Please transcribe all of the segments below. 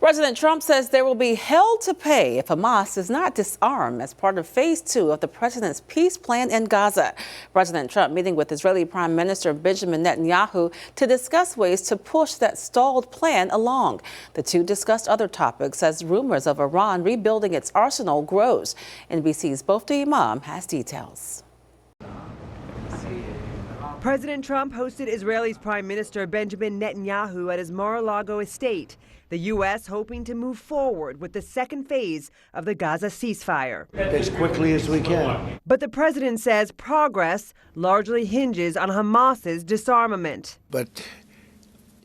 President Trump says there will be hell to pay if Hamas does not disarm as part of phase 2 of the president's peace plan in Gaza. President Trump meeting with Israeli Prime Minister Benjamin Netanyahu to discuss ways to push that stalled plan along. The two discussed other topics as rumors of Iran rebuilding its arsenal grows. NBC's Bofta Imam has details. President Trump hosted Israel's Prime Minister Benjamin Netanyahu at his Mar-a-Lago estate, the U.S. hoping to move forward with the second phase of the Gaza ceasefire. As quickly as we can. But the president says progress largely hinges on Hamas's disarmament. But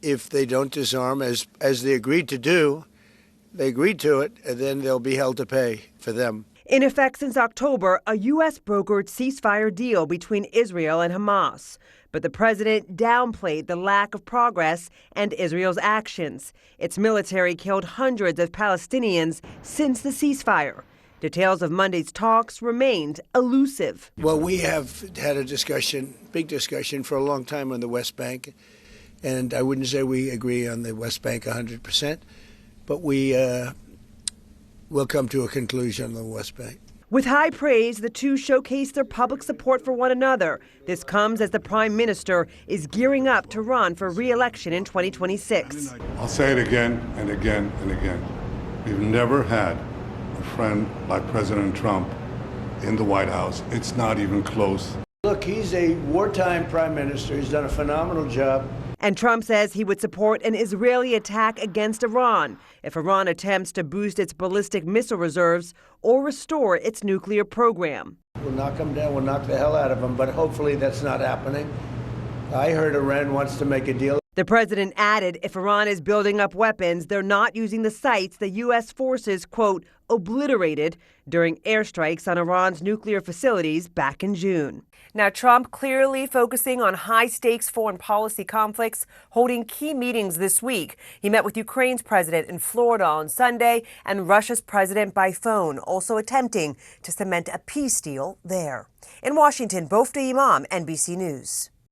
if they don't disarm, as they agreed to do, they agreed to it, and then there'll be hell to pay for them. In effect since October, a U.S. brokered ceasefire deal between Israel and Hamas. But the president downplayed the lack of progress and Israel's actions. Its military killed hundreds of Palestinians since the ceasefire. Details of Monday's talks remained elusive. Well, we have had a discussion, big discussion, for a long time on the West Bank. And I wouldn't say we agree on the West Bank 100%, but we will come to a conclusion on the West Bank. With high praise, the two showcased their public support for one another. This comes as the prime minister is gearing up to run for re-election in 2026. I'll say it again and again and again. We've never had a friend like President Trump in the White House. It's not even close. Look, he's a wartime prime minister. He's done a phenomenal job. And Trump says he would support an Israeli attack against Iran if Iran attempts to boost its ballistic missile reserves or restore its nuclear program. We'll knock them down, we'll knock the hell out of them, but hopefully that's not happening. I heard Iran wants to make a deal. The president added if Iran is building up weapons, they're not using the sites the U.S. forces, quote, obliterated during airstrikes on Iran's nuclear facilities back in June. Now, Trump clearly focusing on high-stakes foreign policy conflicts, holding key meetings this week. He met with Ukraine's president in Florida on Sunday and Russia's president by phone, also attempting to cement a peace deal there. In Washington, Bofta Imam, NBC News.